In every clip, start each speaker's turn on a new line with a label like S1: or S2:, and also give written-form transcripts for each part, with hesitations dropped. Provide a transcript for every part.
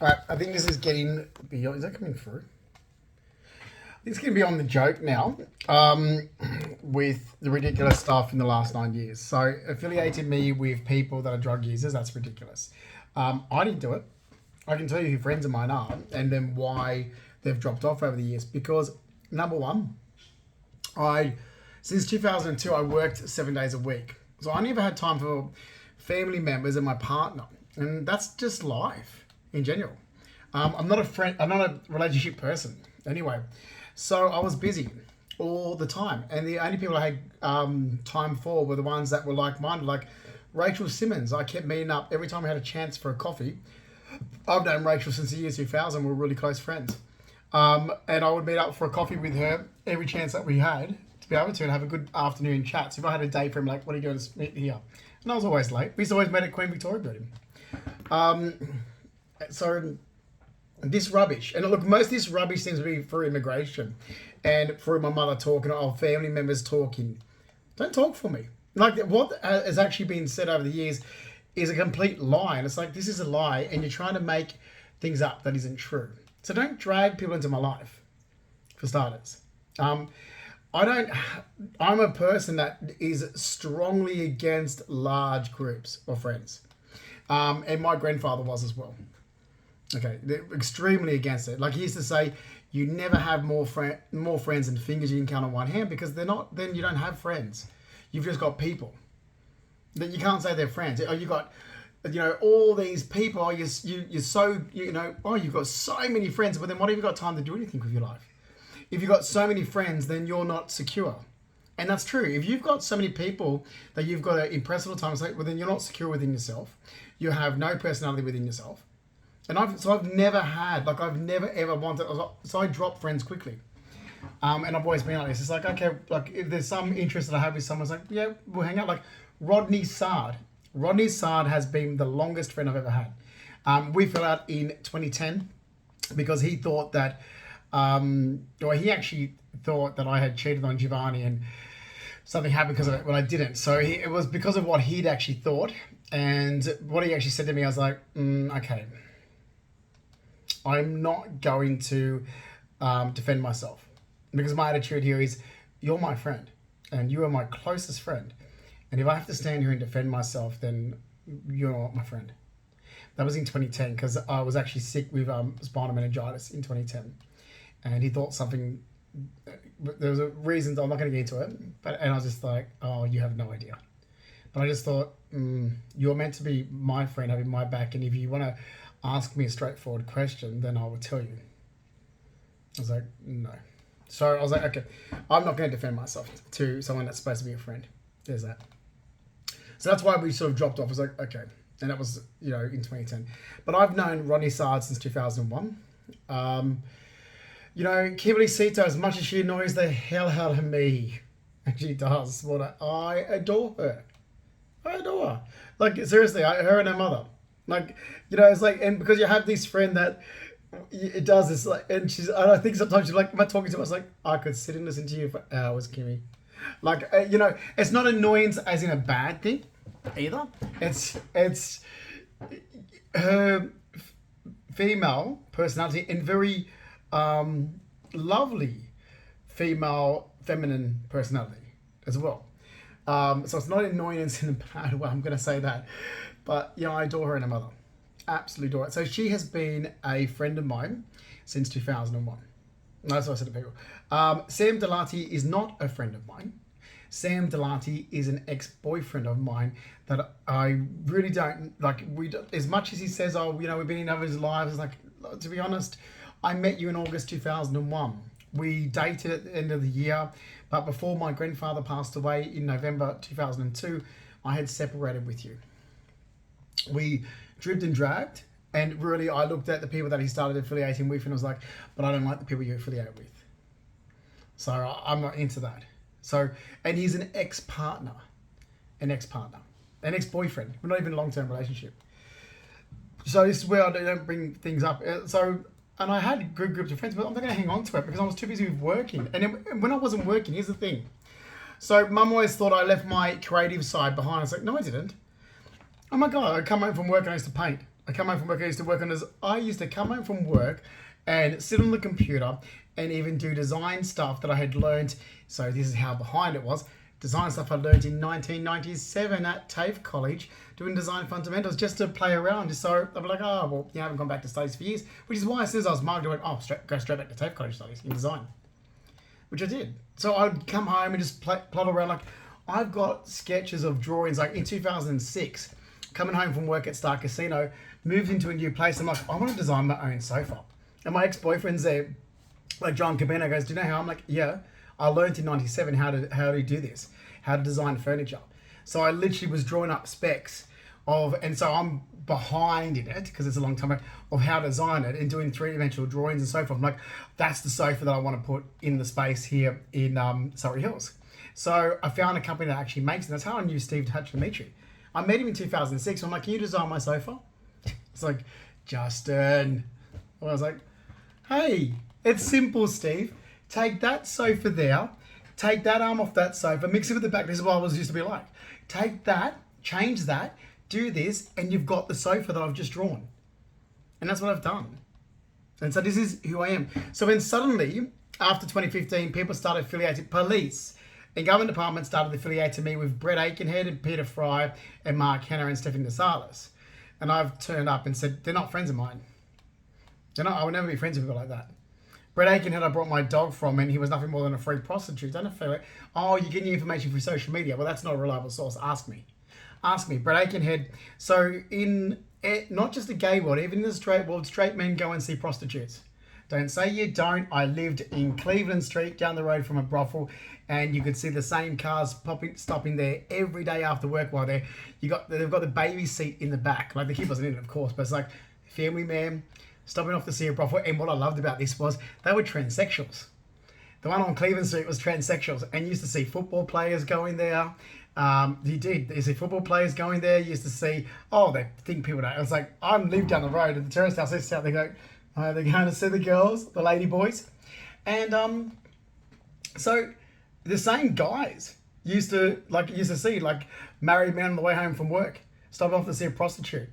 S1: Alright, I think this is getting beyond. Is that coming through? I think it's going to be on the joke now with the ridiculous stuff in the last 9 years. So, affiliating me with people that are drug users, that's ridiculous. I didn't do it. I can tell you who friends of mine are and then why they've dropped off over the years. Because, number one, since 2002, I worked 7 days a week. So, I never had time for family members and my partner. And that's just life in general. I'm not a friend. I'm not a relationship person. Anyway, so I was busy all the time, and the only people I had time for were the ones that were like-minded, like Rachel Simmons. I kept meeting up every time we had a chance for a coffee. I've known Rachel since the year 2000. We're really close friends, and I would meet up for a coffee with her every chance that we had to be able to and have a good afternoon chat. So if I had a day for him, like, what are you doing to meet here? And I was always late. We used to always meet at Queen Victoria Building. So this rubbish, and look, most of this rubbish seems to be for immigration and for my mother talking or family members talking. Don't talk for me. Like, what has actually been said over the years is a complete lie, and it's like, this is a lie and you're trying to make things up that isn't true. So don't drag people into my life, for starters. I'm a person that is strongly against large groups of friends, and my grandfather was as well. Okay, they're extremely against it. Like, he used to say, you never have more friends than fingers you can count on one hand, because they're not. Then you don't have friends. You've just got people that you can't say they're friends. Oh, you got, all these people. Oh, you're so, oh, you've got so many friends, but then what have you got time to do anything with your life? If you've got so many friends, then you're not secure. And that's true. If you've got so many people that you've got to impress all the time, it's like, well, then you're not secure within yourself. You have no personality within yourself. And I've never ever wanted, so I drop friends quickly. And I've always been like this. It's like, okay, like, if there's some interest that I have with someone, it's like, yeah, we'll hang out. Like Rodney Sard. Rodney Sard has been the longest friend I've ever had. We fell out in 2010 because he thought that, or he actually thought that I had cheated on Giovanni and something happened because of it, but I didn't. So it was because of what he'd actually thought. And what he actually said to me, I was like, okay, I'm not going to defend myself, because my attitude here is, you're my friend and you are my closest friend. And if I have to stand here and defend myself, then you're not my friend. That was in 2010, because I was actually sick with spinal meningitis in 2010. And he thought something, there was a reason, I'm not going to get into it, and I was just like, oh, you have no idea. But I just thought, you're meant to be my friend, having my back, and if you want to ask me a straightforward question, then I will tell you. I was like, no. So I was like, okay, I'm not going to defend myself to someone that's supposed to be a friend. There's that. So that's why we sort of dropped off. I was like, okay. And that was, in 2010. But I've known Rodney Sard since 2001. Kimberly Sito, as much as she annoys the hell out of me, and she does, I adore her. I adore her. Like, seriously, her and her mother. Like, it's like, and because you have this friend that it does this, like, and I think sometimes she's like, am I talking to her? I was like, I could sit and listen to you for hours, Kimmy. Like, it's not annoyance as in a bad thing either. It's her female personality and very lovely feminine personality as well. So it's not annoyance in a bad way, I'm going to say that. But, I adore her and her mother. Absolutely adore her. So she has been a friend of mine since 2001. That's what I said to people. Sam Delati is not a friend of mine. Sam Delati is an ex-boyfriend of mine that I really don't, like, as much as he says, oh, we've been in other lives, like, to be honest, I met you in August 2001. We dated at the end of the year, but before my grandfather passed away in November 2002, I had separated with you. We dribbed and dragged, and really I looked at the people that he started affiliating with and was like, but I don't like the people you affiliate with. So I'm not into that. So, and he's an ex-boyfriend. We're not even a long-term relationship. So this is where I don't bring things up. So, and I had good groups of friends, but I'm not going to hang on to it because I was too busy with working. And then, when I wasn't working, here's the thing. So mum always thought I left my creative side behind. I was like, no, I didn't. Oh my God, I'd come home from work and I used to paint. I come home from work. I used to work on this. I used to come home from work and sit on the computer and even do design stuff that I had learned. So this is how behind it was. Design stuff I learned in 1997 at TAFE College, doing design fundamentals just to play around. So I'm like, oh, well, you haven't gone back to studies for years, which is why as soon as I was marked, I went, oh, go straight back to TAFE College studies in design, which I did. So I'd come home and just plot around. Like, I've got sketches of drawings, like in 2006, coming home from work at Star Casino, moved into a new place. I'm like, I want to design my own sofa. And my ex-boyfriend's there, like John Cabana, goes, do you know how? I'm like, yeah. I learned in 97 how to do this, how to design furniture. So I literally was drawing up specs of, and so I'm behind in it because it's a long time ago, of how to design it and doing three-dimensional drawings and so forth. I'm like, that's the sofa that I want to put in the space here in Surrey Hills. So I found a company that actually makes it. That's how I knew Steve Dimitri. I met him in 2006. I'm like, can you design my sofa? It's like, Justin. I was like, hey, it's simple, Steve. Take that sofa there, take that arm off that sofa, mix it with the back. This is what I was used to be like. Take that, change that, do this, and you've got the sofa that I've just drawn. And that's what I've done. And so this is who I am. So then suddenly, after 2015, people started affiliating, police and government departments started affiliating me with Brett Aikenhead and Peter Fry and Mark Henner and Stephanie DeSalis. And I've turned up and said, they're not friends of mine. I would never be friends with people like that. Brett Aikenhead, I brought my dog from, and he was nothing more than a free prostitute. Don't feel like, oh, you're getting your information through social media. Well, that's not a reliable source. Ask me. Brett Aikenhead. So in not just the gay world, even in the straight world, straight men go and see prostitutes. Don't say you don't. I lived in Cleveland Street down the road from a brothel, and you could see the same cars stopping there every day after work while they've got the baby seat in the back. Like, the kid wasn't in it, of course, but it's like family man stopping off to see a brothel. And what I loved about this was they were transsexuals. The one on Cleveland Street was transsexuals, and you used to see football players going there. You see football players going there. You used to see, they think people don't. I was like, I live down the road at the terrace house. They out, they go, they're going to see the girls, the lady boys. And so the same guys used to see married men on the way home from work, stop off to see a prostitute,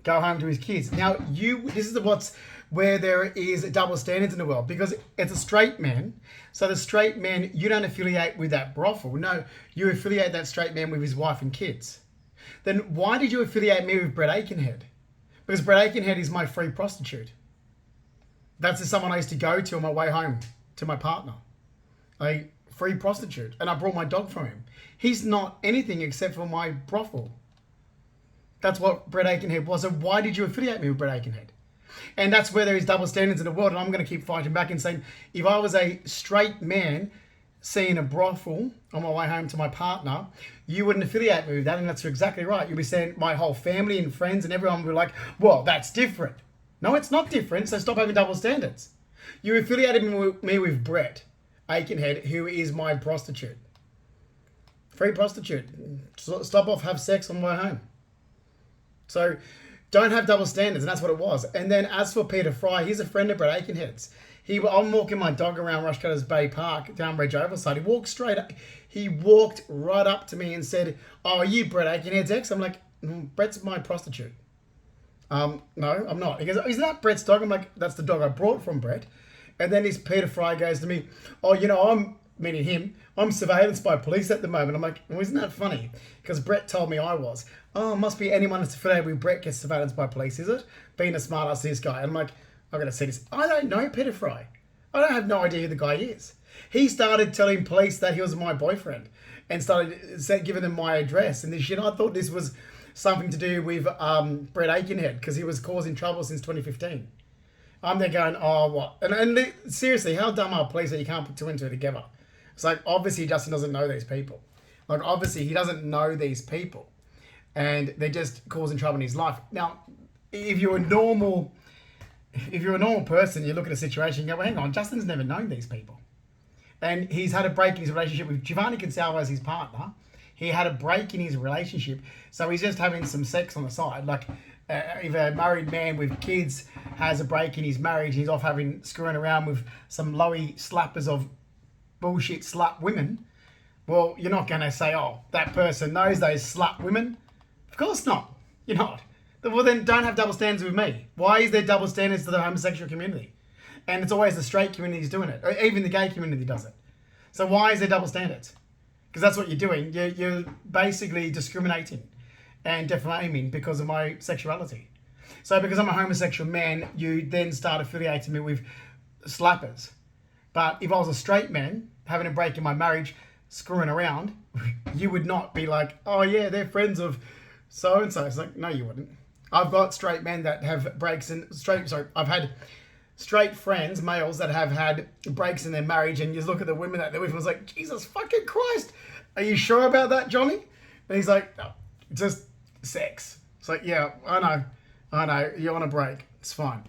S1: go home to his kids. Now, this is where there is double standards in the world, because it's a straight man. So the straight man, you don't affiliate with that brothel. No, you affiliate that straight man with his wife and kids. Then why did you affiliate me with Brett Aikenhead? Because Brett Aikenhead is my free prostitute. That's just someone I used to go to on my way home to my partner. A free prostitute. And I brought my dog from him. He's not anything except for my brothel. That's what Brett Aikenhead was. So why did you affiliate me with Brett Aikenhead? And that's where there is double standards in the world. And I'm going to keep fighting back and saying, if I was a straight man seeing a brothel on my way home to my partner, you wouldn't affiliate me with that. And that's exactly right. You'd be saying my whole family and friends and everyone would be like, well, that's different. No, it's not different. So stop having double standards. You affiliated me with Brett Aikenhead, who is my prostitute. Free prostitute. Stop off, have sex on the way home. So don't have double standards, and that's what it was. And then as for Peter Fry, he's a friend of Brett Aikenhead's. I'm walking my dog around Rushcutters Bay Park down Reg Overside. He walked right up to me and said, oh, are you Brett Aikenhead's ex? I'm like, Brett's my prostitute. No, I'm not. He goes, isn't that Brett's dog? I'm like, that's the dog I brought from Brett. And then this Peter Fry goes to me, meaning him, I'm surveillanced by police at the moment. I'm like, well, isn't that funny? Because Brett told me I was. Oh, must be anyone that's affiliated with Brett gets surveillanced by police, is it? Being a smart ass this guy. And I'm like, I've got to see this. I don't know Peter Fry. I don't have no idea who the guy is. He started telling police that he was my boyfriend and started giving them my address and this shit. I thought this was something to do with Brett Aikenhead because he was causing trouble since 2015. I'm there going, oh, what? And seriously, how dumb are police that you can't put two and two together? It's like, obviously, Justin doesn't know these people. Like, obviously, he doesn't know these people. And they're just causing trouble in his life. Now, if you're a normal person, you look at a situation and go, well, hang on, Justin's never known these people. And he's had a break in his relationship with Giovanni Consalvo as his partner. He had a break in his relationship. So he's just having some sex on the side. Like, if a married man with kids has a break in his marriage, he's off screwing around with some lowy slappers of bullshit slut women. Well, you're not going to say, oh, that person knows those slut women. Of course not. You're not. Well, then don't have double standards with me. Why is there double standards to the homosexual community? And it's always the straight community who's doing it. Or even the gay community does it. So why is there double standards? Because that's what you're doing. You're basically discriminating and defaming because of my sexuality. So because I'm a homosexual man, you then start affiliating me with slappers. But if I was a straight man, having a break in my marriage, screwing around, you would not be like, oh yeah, they're friends of so-and-so. It's like, no, you wouldn't. I've got straight men that have breaks in, I've had straight friends, males, that have had breaks in their marriage, and you look at the women that they're with and it's like, Jesus fucking Christ, are you sure about that, Johnny? And he's like, no, just sex. It's like, yeah, I know, you're on a break. It's fine.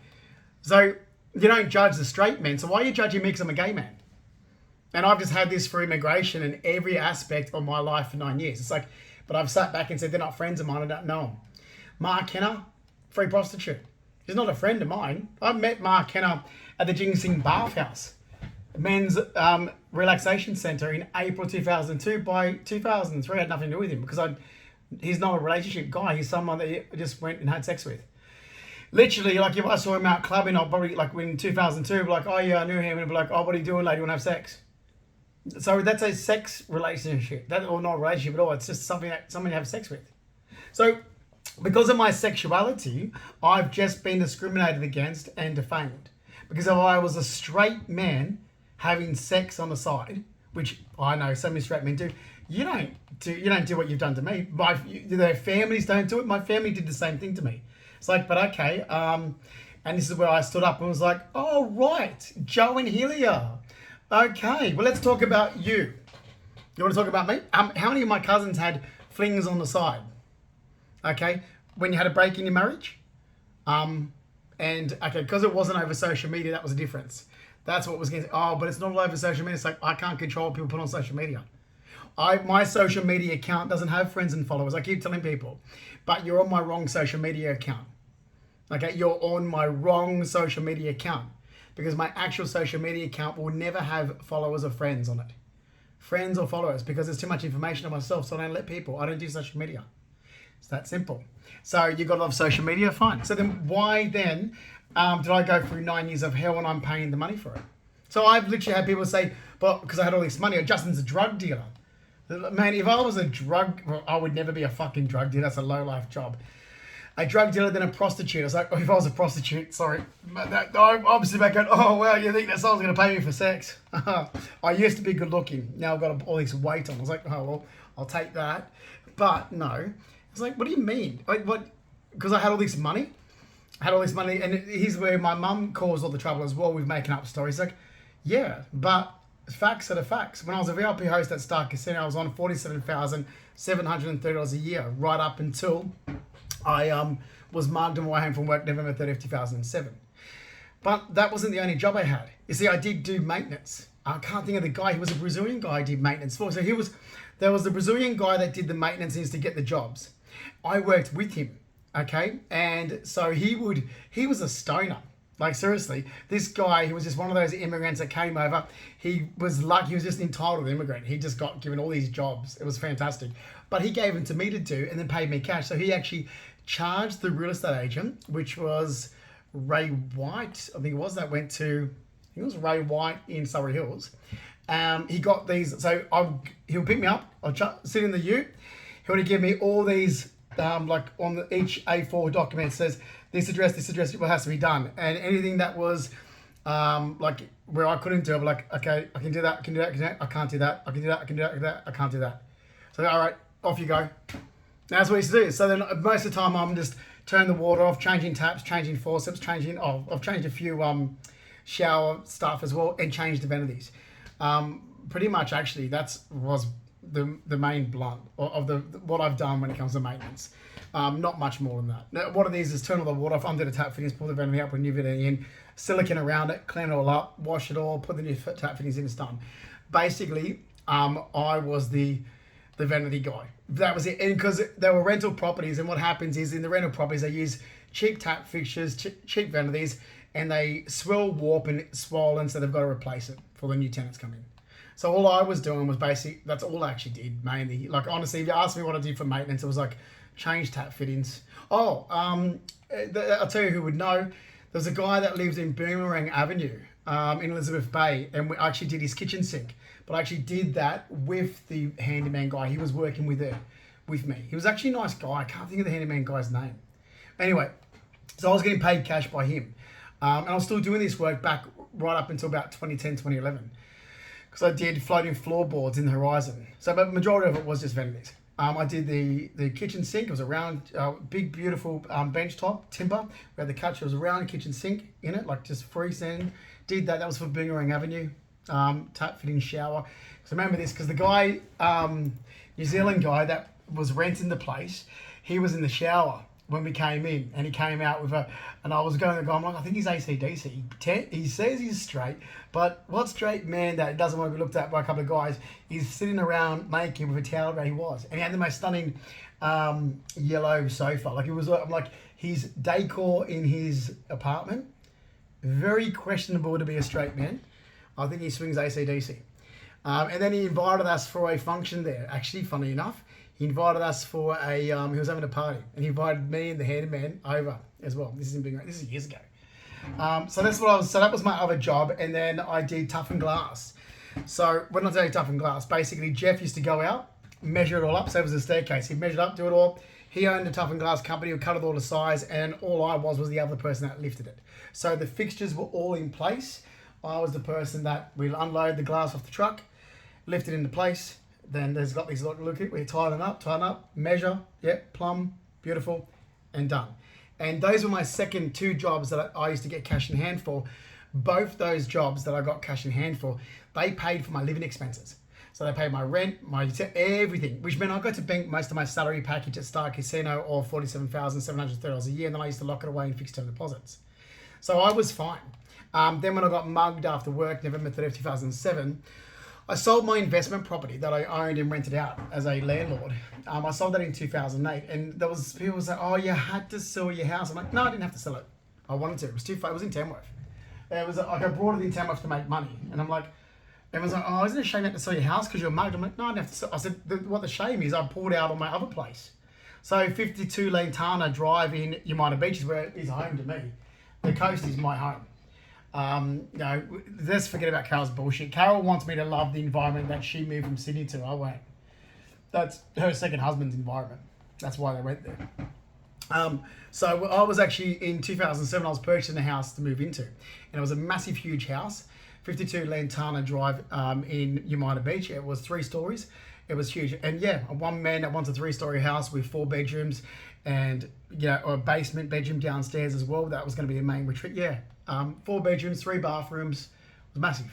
S1: So you don't judge the straight men. So why are you judging me because I'm a gay man? And I've just had this for immigration in every aspect of my life for 9 years. It's like, but I've sat back and said, they're not friends of mine. I don't know them. Mark Henner, free prostitute. He's not a friend of mine. I met Mark Henner at the Ginseng Bathhouse, men's relaxation centre in April 2002. By 2003, I had nothing to do with him because he's not a relationship guy. He's someone that I just went and had sex with. Literally, like if I saw him out clubbing, I'll probably, like in 2002, be like, oh yeah, I knew him. And be like, oh, what are you doing, lady? You want to have sex? So that's a sex relationship. Or not a relationship at all. It's just something that someone you have sex with. So because of my sexuality, I've just been discriminated against and defamed. Because if I was a straight man having sex on the side, which I know so many straight men do, you don't do what you've done to me. Their families don't do it. My family did the same thing to me. It's like, but okay. And this is where I stood up and was like, oh, right, Joe and Helia. Okay, well, let's talk about you. You want to talk about me? How many of my cousins had flings on the side? Okay, when you had a break in your marriage? And, okay, because it wasn't over social media, that was a difference. That's what was getting, oh, but it's not all over social media. It's like, I can't control what people put on social media. My social media account doesn't have friends and followers. I keep telling people, but you're on my wrong social media account. Okay, you're on my wrong social media account because my actual social media account will never have followers or friends on it. Friends or followers, because there's too much information on myself, so I don't let people. I don't do social media. It's that simple. So you got to love social media, fine. So then why then did I go through 9 years of hell when I'm paying the money for it? So I've literally had people say, but because I had all this money, Justin's a drug dealer. Man, if I was I would never be a fucking drug dealer. That's a low-life job. A drug dealer, then a prostitute. I was like, oh, if I was a prostitute, sorry. I'm obviously back going, oh, well, you think that someone's going to pay me for sex? I used to be good looking. Now I've got all this weight on. I was like, oh, well, I'll take that. But no. I was like, what do you mean? What? Because I had all this money? And here's where my mum caused all the trouble as well with making up stories. Like, yeah, but facts are the facts. When I was a VIP host at Star Casino, I was on $47,730 a year, right up until I was mugged on my way home from work November 30th, 2007. But that wasn't the only job I had. You see, I did do maintenance. I can't think of the guy. He was a Brazilian guy I did maintenance for. So there was the Brazilian guy that did the maintenance and used to get the jobs. I worked with him, okay? And so he was a stoner. Like, seriously, this guy, he was just one of those immigrants that came over. He was lucky. He was just an entitled immigrant. He just got given all these jobs. It was fantastic. But he gave them to me to do and then paid me cash. So he actually charged the real estate agent, which was Ray White. I think it was that went to, I think it was Ray White in Surrey Hills. He got these. So he'll pick me up. I'll sit in the ute. He'll give me all these, like on each A4 document says, this address, what has to be done. And anything that was like where I couldn't do it, I'm like, okay, I can do that, I can't do that, I can do that, I can't do that. So, all right, off you go. And that's what I used to do. So then most of the time I'm just turning the water off, changing taps, changing faucets, I've changed a few shower stuff as well and changed the vanities. Pretty much actually was the main blunt of what I've done when it comes to maintenance. Not much more than that. Now, what it is turn all the water off, undo the tap fittings, pull the vanity up, put new vanity in, silicone around it, clean it all up, wash it all, put the new tap fittings in, it's done. Basically, I was the vanity guy. That was it. And because they were rental properties, and what happens is in the rental properties, they use cheap tap fixtures, cheap vanities, and they swell, warp, and swollen, so they've got to replace it for the new tenants come in. So all I was doing was that's all I actually did mainly. Like honestly, if you asked me what I did for maintenance, it was like Change tap fittings. Oh, I'll tell you who would know. There's a guy that lives in Boomerang Avenue in Elizabeth Bay, and we actually did his kitchen sink. But I actually did that with the handyman guy. He was working with me. He was actually a nice guy. I can't think of the handyman guy's name. Anyway, so I was getting paid cash by him. And I was still doing this work back right up until about 2010, 2011. Because I did floating floorboards in the horizon. So the majority of it was just vanities. I did the kitchen sink. It was a round, big, beautiful bench top, timber. We had the couch. It was a round kitchen sink in it, like just freestanding. Did that. That was for Boomerang Avenue. Tap fitting shower. So remember this because the guy, New Zealand guy that was renting the place, he was in the shower when we came in, and he came out with and I was going to go, I'm like, I think he's AC/DC. He says he's straight, but what straight man that doesn't want to be looked at by a couple of guys is sitting around naked with a towel around? He was, and he had the most stunning yellow sofa. Like it was, I'm like, his decor in his apartment, very questionable to be a straight man. I think he swings AC/DC. And then he invited us for a function there. Actually, funny enough, he invited us for a, he was having a party, and he invited me and the handyman over as well. This is years ago. So that's what so that was my other job. And then I did Tough and Glass. So when I say Tough and Glass, basically Jeff used to go out, measure it all up. So it was a staircase. He'd measure it up, do it all. He owned a Tough and Glass company, would cut it all to size, and all I was the other person that lifted it. So the fixtures were all in place. I was the person that will unload the glass off the truck, lift it into place. Then there's got these, look at it, we tighten up, measure, yep, plumb, beautiful, and done. And those were my second two jobs that I used to get cash in hand for. Both those jobs that I got cash in hand for, they paid for my living expenses. So they paid my rent, my everything, which meant I got to bank most of my salary package at Star Casino, or $47,730 a year, and then I used to lock it away in fixed term deposits. So I was fine. Then when I got mugged after work, November 30th, 2007, I sold my investment property that I owned and rented out as a landlord. I sold that in 2008, and there was people say, "Oh, you had to sell your house." I'm like, "No, I didn't have to sell it. I wanted to. It was too far. It was in Tamworth. It was like I brought it in Tamworth to make money." And I'm like, everyone's like, "Oh, isn't it a shame you had to sell your house because you're mugged?" I'm like, "No, I didn't have to sell." I said, "What the shame is, I pulled out on my other place." So 52 Lantana Drive in Umina Beach is where it is home to me. The coast is my home. Let's forget about Carol's bullshit. Carol wants me to love the environment that she moved from Sydney to. I won't. That's her second husband's environment. That's why they went there. So I was actually, in 2007, I was purchasing a house to move into. And it was a massive, huge house, 52 Lantana Drive in Umina Beach. It was 3 stories. It was huge. And yeah, one man that wants a 3-story house with 4 bedrooms and a basement bedroom downstairs as well. That was going to be the main retreat. Yeah. 4 bedrooms, 3 bathrooms. It was massive.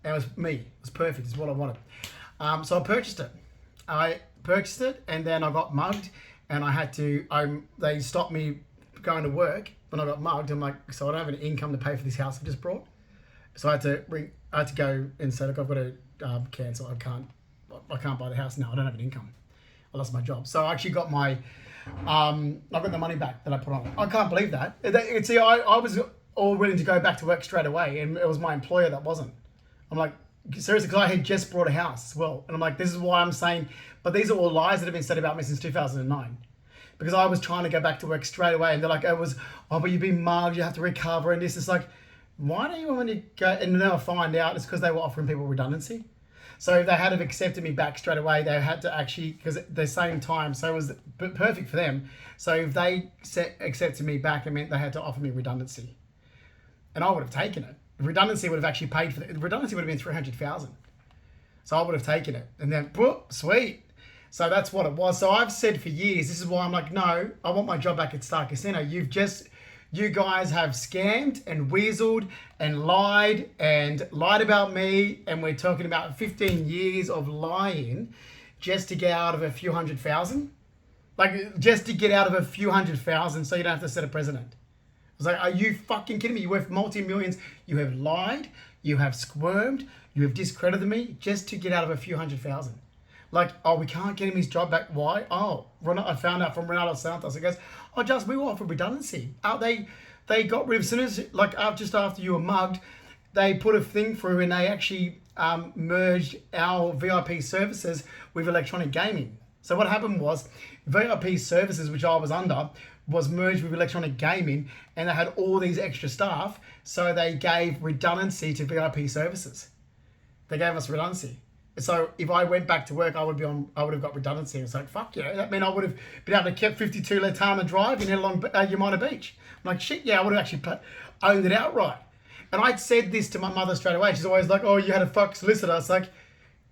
S1: And it was me. It was perfect. It's what I wanted. So I purchased it. And then I got mugged, and I had to, they stopped me going to work when I got mugged. I'm like, so I don't have any income to pay for this house I just brought. So I had to go and say, look, I've got to cancel. I can't buy the house now. I don't have an income. I lost my job. So I actually got I got the money back that I put on it. I can't believe that. See, I was all willing to go back to work straight away, and it was my employer that wasn't. I'm like, seriously, because I had just bought a house as well. And I'm like, this is why I'm saying, but these are all lies that have been said about me since 2009. Because I was trying to go back to work straight away, and they're like, but you've been mugged, you have to recover, and this is like, why don't you want me to go? And then I find out it's because they were offering people redundancy. So if they had have accepted me back straight away, they had to actually, because at the same time, so it was perfect for them. So if they accepted me back, it meant they had to offer me redundancy. And I would have taken it. Redundancy would have actually paid for it. Redundancy would have been 300,000. So I would have taken it. And then, whoop, sweet. So that's what it was. So I've said for years, this is why I'm like, no, I want my job back at Star Casino. You guys have scammed and weaseled and lied about me. And we're talking about 15 years of lying just to get out of a few 100,000. Like, just to get out of a few 100,000 so you don't have to set a president. I was like, are you fucking kidding me? You're worth multi-millions. You have lied. You have squirmed. You have discredited me just to get out of a few 100,000. Like, we can't get him his job back. Why? I found out from Ronaldo Santos. It goes, just we were offered redundancy. They got rid of, as soon as, just after you were mugged, they put a thing through, and they actually merged our VIP services with electronic gaming. So what happened was VIP Services, which I was under, was merged with Electronic Gaming, and they had all these extra staff, so they gave redundancy to VIP Services. They gave us redundancy. So if I went back to work, I would have got redundancy. It's like, fuck yeah. That meant I would have been able to keep 52 Letama Drive in along Umina Beach. I'm like, shit, yeah, I would have actually owned it outright. And I'd said this to my mother straight away. She's always like, oh, you had a fuck solicitor. It's like,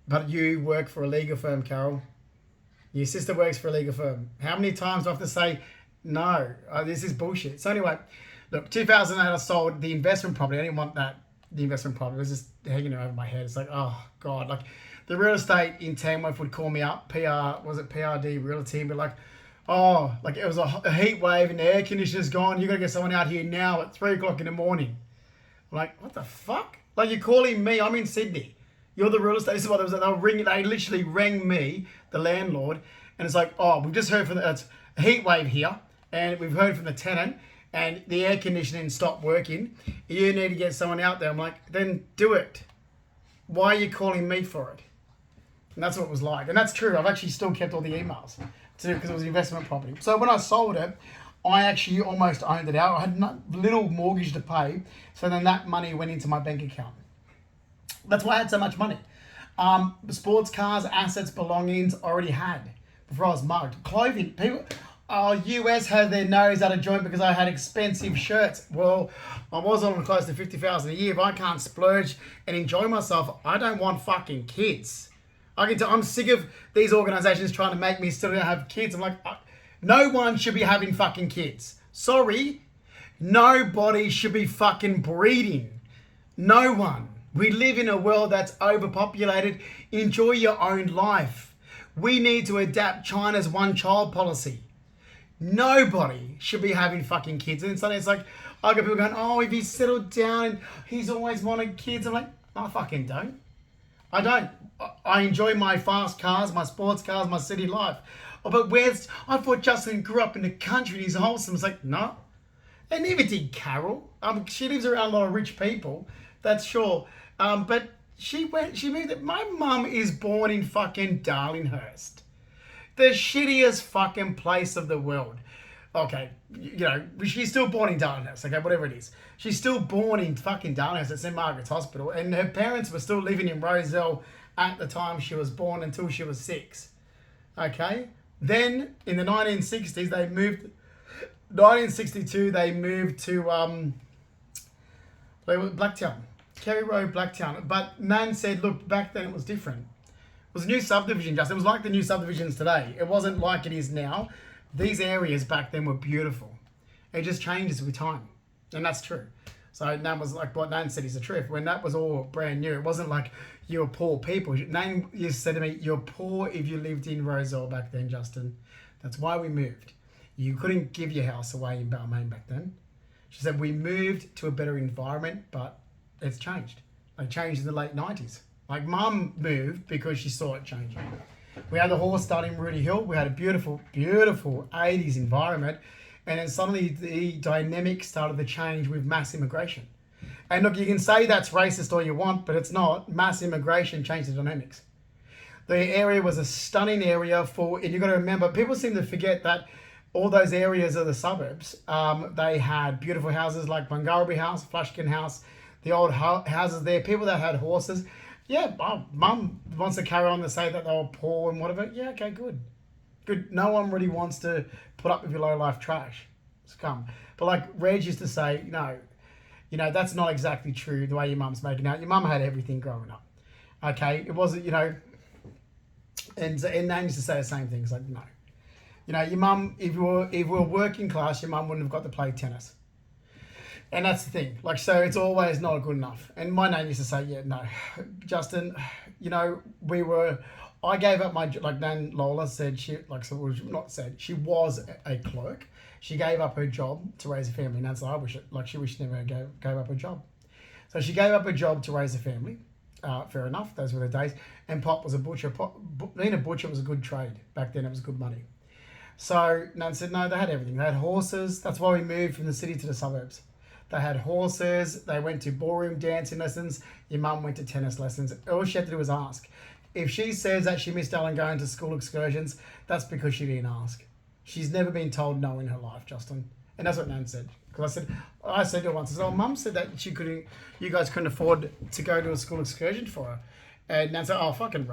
S1: but you work for a legal firm, Carol. Your sister works for a legal firm. How many times do I have to say, no, this is bullshit. So anyway, look, 2008, I sold the investment property. I didn't want that. The investment property was just hanging over my head. It's like, oh, God. Like, the real estate in Tamworth would call me up, PRD Realty, and be like, oh, like it was a heat wave and the air conditioner's gone. You got to get someone out here now at 3 o'clock in the morning. I'm like, what the fuck? Like, you're calling me. I'm in Sydney. You're the real estate. This is what they was. They were ringing. They literally rang me, the landlord, and it's like, oh, we've just heard from it's a heat wave here, and we've heard from the tenant, and the air conditioning stopped working. You need to get someone out there. I'm like, then do it. Why are you calling me for it? And that's what it was like. And that's true. I've actually still kept all the emails because it was investment property. So when I sold it, I actually almost owned it out. I had little mortgage to pay. So then that money went into my bank account. That's why I had so much money. Sports cars, assets, belongings already had before I was mugged. Clothing. People, US had their nose out of joint because I had expensive shirts. Well, I was on close to 50,000 a year. If I can't splurge and enjoy myself, I don't want fucking kids. I'm sick of these organizations trying to make me still have kids. I'm like, no one should be having fucking kids. Sorry. Nobody should be fucking breeding. No one. We live in a world that's overpopulated. Enjoy your own life. We need to adapt China's one-child policy. Nobody should be having fucking kids. And suddenly it's like, I got people going, oh, if he's settled down and he's always wanted kids. I'm like, I fucking don't. I don't. I enjoy my fast cars, my sports cars, my city life. Oh, but I thought Justin grew up in the country and he's wholesome. It's like, no. And neither did Carol. She lives around a lot of rich people, that's sure. But she moved it. My mum is born in fucking Darlinghurst. The shittiest fucking place of the world. Okay, she's still born in Darlinghurst, okay, whatever it is. She's still born in fucking Darlinghurst at St. Margaret's Hospital, and her parents were still living in Rozelle at the time she was born until she was 6. Okay? Then, in the 1960s, they moved... 1962, they moved to Blacktown. Kerry Road, Blacktown. But Nan said, look, back then it was different. It was a new subdivision, Justin. It was like the new subdivisions today. It wasn't like it is now. These areas back then were beautiful. It just changes with time. And that's true. So Nan was like, what Nan said is the truth. When that was all brand new, it wasn't like you were poor people. Nan used to say to me, you're poor if you lived in Rozelle back then, Justin. That's why we moved. You couldn't give your house away in Balmain back then. She said, we moved to a better environment, but it's changed. It changed in the late 90s. Like, Mum moved because she saw it changing. We had the horse starting Rudy Hill. We had a beautiful, beautiful 80s environment. And then suddenly the dynamic started to change with mass immigration. And look, you can say that's racist all you want, but it's not. Mass immigration changed the dynamics. The area was a stunning area and you've got to remember, people seem to forget that all those areas of the suburbs, they had beautiful houses like Bungarby House, Flushkin House, the old houses there, people that had horses. Yeah, Mum wants to carry on to say that they were poor and whatever. Yeah, okay, good. Good. No one really wants to put up with your low-life trash. It's come. But like Reg used to say, no, that's not exactly true the way your mum's making out. Your mum had everything growing up. Okay? It wasn't, and Nan used to say the same things, like, no. Your mum, if you were working class, your mum wouldn't have got to play tennis. And that's the thing. Like, so it's always not good enough. And my nan used to say, yeah, no, Justin, I gave up like Nan Lola said, she was a clerk. She gave up her job to raise a family. And that's she wished she never gave up her job. So she gave up her job to raise a family. Fair enough. Those were the days. And Pop was a butcher. Being a butcher was a good trade. Back then it was good money. So Nan said, no, they had everything. They had horses. That's why we moved from the city to the suburbs. They had horses. They went to ballroom dancing lessons. Your mum went to tennis lessons. All she had to do was ask. If she says that she missed out on going to school excursions, that's because she didn't ask. She's never been told no in her life, Justin. And that's what Nan said. Because I said to her once, I said, oh, Mum said that you guys couldn't afford to go to a school excursion for her. And Nan said, oh, fucking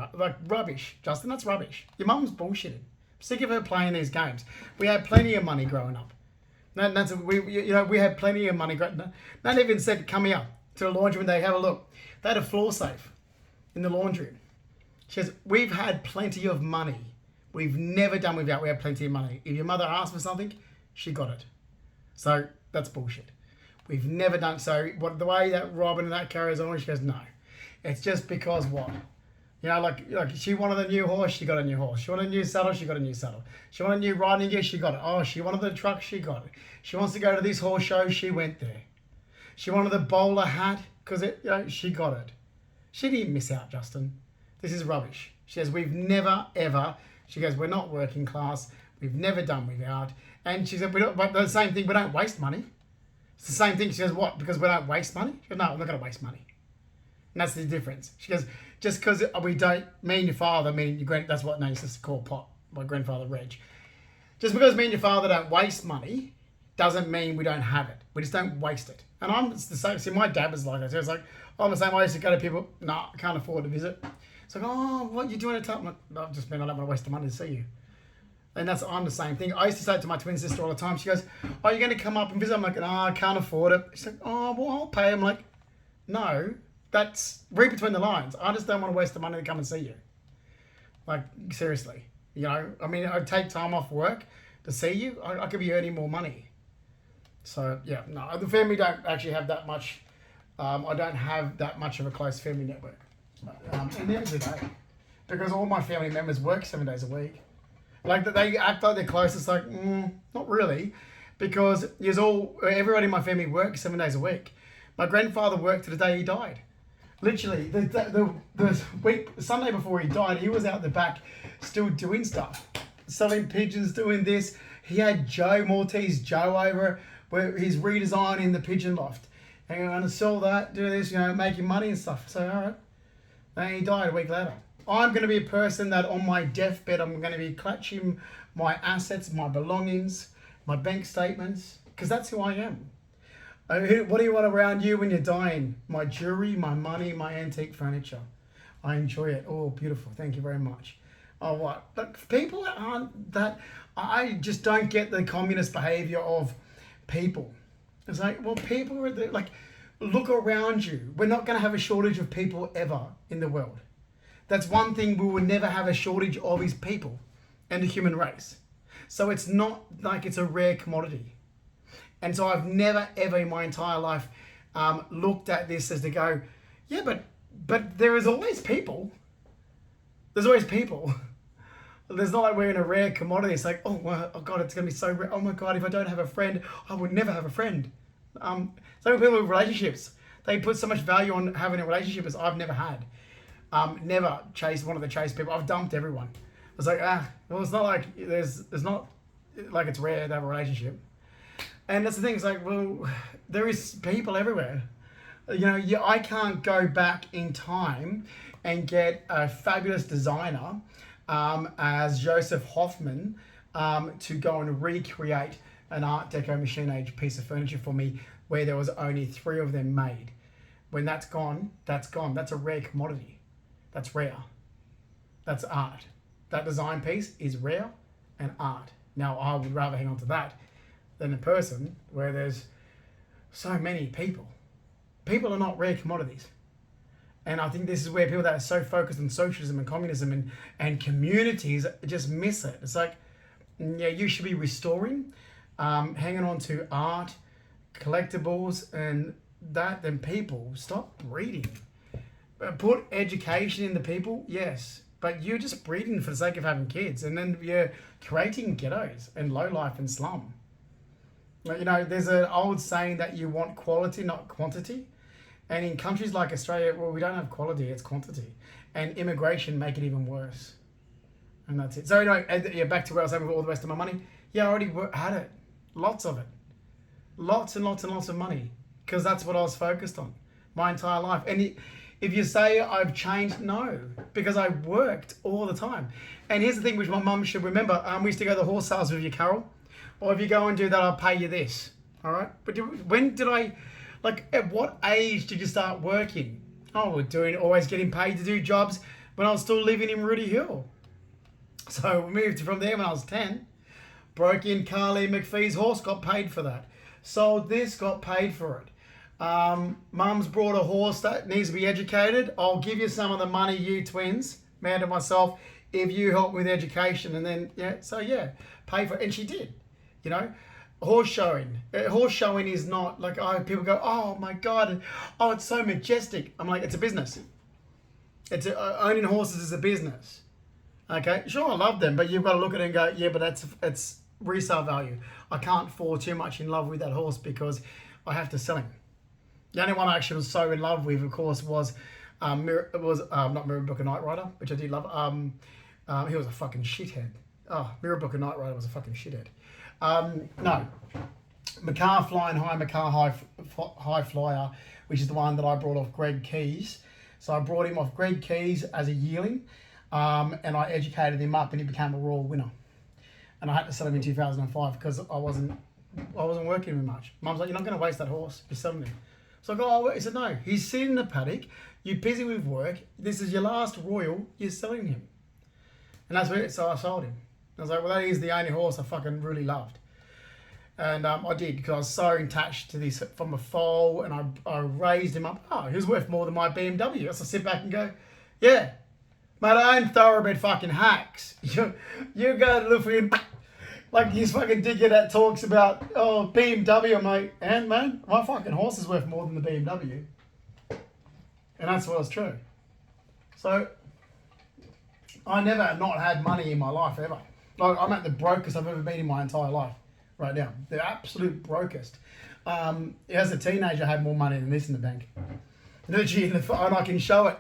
S1: rubbish. Justin, that's rubbish. Your mum's bullshitting. I'm sick of her playing these games. We had plenty of money growing up. Nan said, we had plenty of money. Nan even said, come here to the laundry when they have a look. They had a floor safe in the laundry. She says, we've had plenty of money. We've never done without. We have plenty of money. If your mother asked for something, she got it. So that's bullshit. We've never done so. The way that Robin and that carries on, she goes, no. It's just because what? You know, like she wanted a new horse, she got a new horse. She wanted a new saddle, she got a new saddle. She wanted a new riding gear, she got it. Oh, she wanted the truck, she got it. She wants to go to this horse show, she went there. She wanted the bowler hat, because she got it. She didn't miss out, Justin. This is rubbish. She says, we've never, ever, she goes, we're not working class. We've never done without. And she said, but the same thing, we don't waste money. It's the same thing. She goes, what? Because we don't waste money? She goes, no, I'm not going to waste money. And that's the difference. She goes, just because we don't, me and your father, that's what Nan used to call pot, my grandfather Reg. Just because me and your father don't waste money doesn't mean we don't have it. We just don't waste it. And I'm the same. See, my dad was like that. So it's like, I'm the same way. I used to go to people, I can't afford to visit. It's like, oh, what you doing at time? I've just been, I don't want to waste the money to see you. And I'm the same thing. I used to say it to my twin sister all the time. She goes, oh, you're going to come up and visit? I'm like, I can't afford it. She's like, oh, well, I'll pay. I'm like, no, that's read between the lines. I just don't want to waste the money to come and see you. Like, seriously. I'd take time off work to see you. I could be earning more money. So, yeah, no, the family don't actually have that much. I don't have that much of a close family network. And never do they. Because all my family members work 7 days a week. Like, they act like they're close. It's like, not really. Because everybody in my family works 7 days a week. My grandfather worked to the day he died. Literally, the Sunday before he died, he was out the back still doing stuff. Selling pigeons, doing this. He had Maltese Joe over where he's redesigning the pigeon loft. And I'm going to sell that, do this, making money and stuff. So, all right. And he died a week later. I'm going to be a person that on my deathbed, I'm going to be clutching my assets, my belongings, my bank statements, because that's who I am. What do you want around you when you're dying? My jewelry, my money, my antique furniture. I enjoy it. Oh, beautiful. Thank you very much. Oh, what? But people aren't that... I just don't get the communist behavior of people. It's like, well, people are like, look around you. We're not going to have a shortage of people ever in the world. That's one thing we will never have a shortage of is people and the human race. So it's not like it's a rare commodity. And so I've never, ever in my entire life looked at this as to go, yeah, but there is always people. There's always people. There's not like we're in a rare commodity. It's like, oh God, it's going to be so rare. Oh my God, if I don't have a friend, I would never have a friend. Same with people with relationships. They put so much value on having a relationship as I've never had. Never wanted to chase people. I've dumped everyone. I was like, well, it's not like there's not like it's rare to have a relationship. And that's the thing. It's like, well, there is people everywhere. I can't go back in time and get a fabulous designer as Joseph Hoffman to go and recreate an Art Deco machine age piece of furniture for me where there was only 3 of them made. When that's gone, that's gone. That's a rare commodity. That's rare. That's art. That design piece is rare and art. Now, I would rather hang on to that than a person where there's so many people. People are not rare commodities. And I think this is where people that are so focused on socialism and communism and communities just miss it. It's like, yeah, you should be restoring, hanging on to art, collectibles, and that, then people. Stop breeding. Put education in the people, yes. But you're just breeding for the sake of having kids. And then you're creating ghettos and low life and slum. There's an old saying that you want quality, not quantity. And in countries like Australia, well, we don't have quality, it's quantity. And immigration make it even worse. And that's it. So anyway, back to where I was saying with all the rest of my money. Yeah, I already had it. Lots of it. Lots and lots and lots of money. Because that's what I was focused on my entire life. And if you say I've changed, no. because I worked all the time. And here's the thing which my mum should remember. We used to go to the horse sales with you, Carol. Or if you go and do that, I'll pay you this. All right? But when did I, like, at what age did you start working? Oh, we're always getting paid to do jobs when I was still living in Rooty Hill. So we moved from there when I was 10. Broke in Carly McPhee's horse, got paid for that. Sold this, got paid for it. Mum's brought a horse that needs to be educated. I'll give you some of the money, you twins, man and myself, if you help with education. And then, pay for it. And she did, you know. Horse showing. Horse showing is not like, people go, oh my God, oh, it's so majestic. I'm like, it's a business. Owning horses is a business. Okay, sure, I love them, but you've got to look at it and go, yeah, but it's resale value. I can't fall too much in love with that horse because I have to sell him. The only one I actually was so in love with, of course, was not Mirrabooka Knight Rider, which I did love. He was a fucking shithead. Oh, Mirrabooka Knight Rider was a fucking shithead. No, Makar Flying High, Makar High Flyer, which is the one that I brought off Greg Keys. So I brought him off Greg Keys as a yearling, and I educated him up, and he became a Royal winner. And I had to sell him in 2005 because I wasn't working him much. Mum's like, you're not going to waste that horse. You're selling him. So I go, he said, no. He's sitting in the paddock. You're busy with work. This is your last Royal. You're selling him. And that's it. So I sold him. I was like, well, that is the only horse I fucking really loved. And I did because I was so attached to this from a foal, and I raised him up. Oh, he was worth more than my BMW. So I sit back and go, yeah, mate, I own thoroughbred fucking hacks. You go to look for him, like this fucking dickhead that talks about, oh, BMW. I'm like, and man, my fucking horse is worth more than the BMW. And that's what was true. So I never not had money in my life ever. Like, I'm at the brokest I've ever been in my entire life right now. The absolute brokest. As a teenager, I had more money than this in the bank. Literally, and I can show it.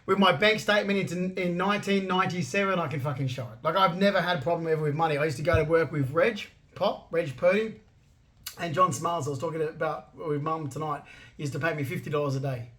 S1: With my bank statement in 1997, I can fucking show it. Like, I've never had a problem ever with money. I used to go to work with Reg Purdy, and John Smiles, I was talking about with Mum tonight, used to pay me $50 a day.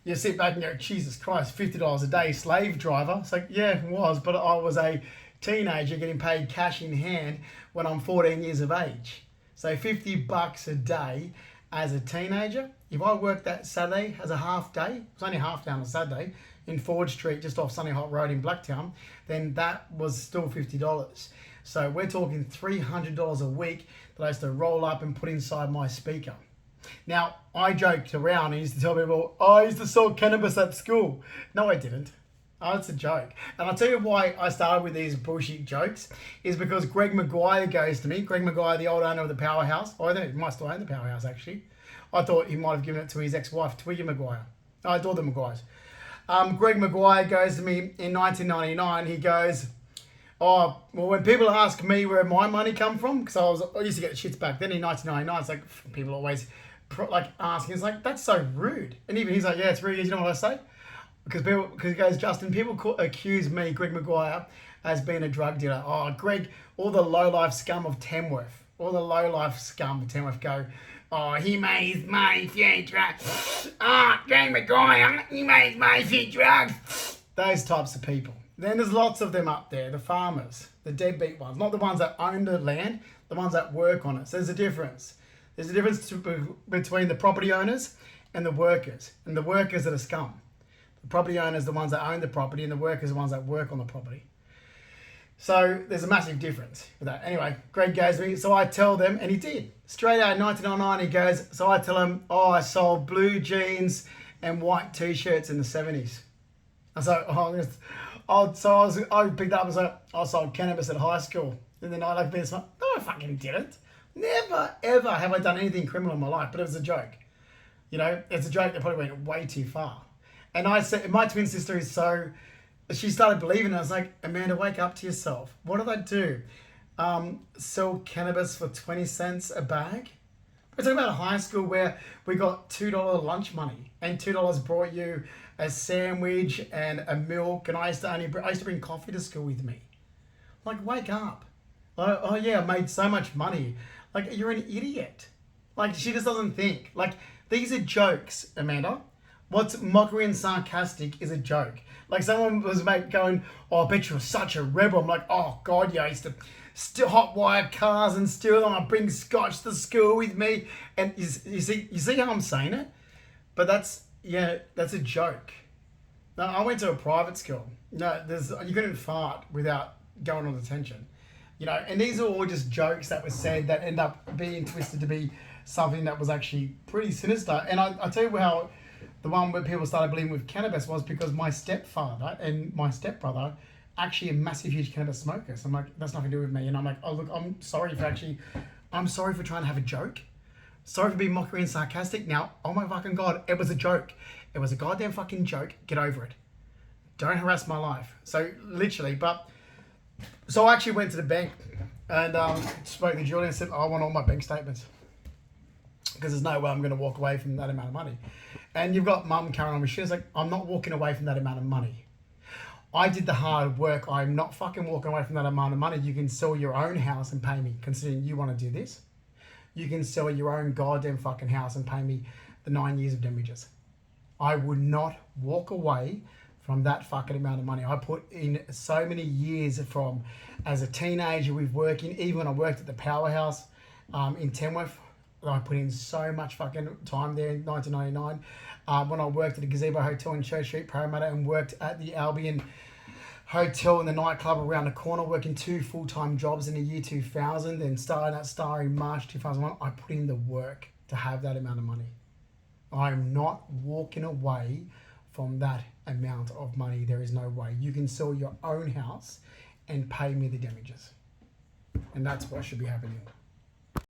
S1: You sit back and go, Jesus Christ, $50 a day, slave driver. It's like, yeah, it was, but I was a teenager getting paid cash in hand when I'm 14 years of age. So $50 a day as a teenager. If I worked that Saturday as a half day, it was only half day on a Saturday, in Ford Street, just off Sunny Hot Road in Blacktown, then that was still $50. So we're talking $300 a week that I used to roll up and put inside my speaker. Now, I joked around and used to tell people, I used to sell cannabis at school. No, I didn't. Oh, it's a joke. And I'll tell you why I started with these bullshit jokes is because Greg Maguire goes to me. Greg Maguire, the old owner of the Powerhouse. Oh, I think he might still own the Powerhouse, actually. I thought he might have given it to his ex-wife, Twiggy Maguire. I adore the Maguires. Greg Maguire goes to me in 1999. He goes, oh, well, when people ask me where my money come from, because I used to get shits back then in 1999. It's like, people always like asking. It's like, that's so rude. And even he's like, yeah, it's rude. You know what I say? Because he goes, Justin, people accuse me, Greg Maguire, as being a drug dealer. Oh, Greg, all the low-life scum of Tamworth. All the low-life scum of Tamworth go, oh, he made his money through drugs. Oh, Greg Maguire, he made his money through drugs. Those types of people. Then there's lots of them up there, the farmers, the deadbeat ones. Not the ones that own the land, the ones that work on it. So there's a difference. There's a difference between the property owners and the workers. And the workers are the scum. The property owners are the ones that own the property, and the workers are the ones that work on the property. So there's a massive difference with that. Anyway, Greg goes to me, so I tell them, and he did. Straight out in 1999, he goes, so I tell him, oh, I sold blue jeans and white T-shirts in the 70s. I was like, I picked up and was like, I sold cannabis at high school. And then I like being smart. No, I fucking didn't. Never, ever have I done anything criminal in my life, but it was a joke. You know, it's a joke that probably went way too far. And I said, my twin sister is so, she started believing it. I was like, Amanda, wake up to yourself. What did I do? Sell cannabis for 20 cents a bag? We're talking about a high school where we got $2 lunch money, and $2 brought you a sandwich and a milk, and I used to bring coffee to school with me. Like, wake up. Like, oh yeah, I made so much money. Like, you're an idiot. Like, she just doesn't think. Like, these are jokes, Amanda. What's mockery and sarcastic is a joke. Like someone was going, "Oh, I bet you were such a rebel." I'm like, "Oh God, yeah, I used to still hot wire cars and steal them. I bring scotch to school with me." And you see how I'm saying it? But that's a joke. No, I went to a private school. No, you couldn't fart without going on detention. And these are all just jokes that were said that end up being twisted to be something that was actually pretty sinister. And I tell you how the one where people started believing with cannabis was because my stepfather and my stepbrother actually are massive, huge cannabis smokers. I'm like, that's nothing to do with me. And I'm like, oh look, I'm sorry for trying to have a joke. Sorry for being mockery and sarcastic. Now, oh my fucking God, it was a joke. It was a goddamn fucking joke. Get over it. Don't harass my life. So literally, so I actually went to the bank and spoke to Julie and said, I want all my bank statements. Because there's no way I'm going to walk away from that amount of money. And you've got mum carrying on me. She was like, I'm not walking away from that amount of money. I did the hard work. I'm not fucking walking away from that amount of money. You can sell your own house and pay me, considering you want to do this. You can sell your own goddamn fucking house and pay me the 9 years of damages. I would not walk away from that fucking amount of money. I put in so many years from as a teenager with working, even when I worked at the Powerhouse in Tamworth. I put in so much fucking time there in 1999. When I worked at the Gazebo Hotel in Church Street, Parramatta, and worked at the Albion Hotel in the nightclub around the corner, working 2 full-time jobs in the year 2000, and starting at Star in March 2001. I put in the work to have that amount of money. I'm not walking away from that amount of money. There is no way. You can sell your own house and pay me the damages. And that's what should be happening.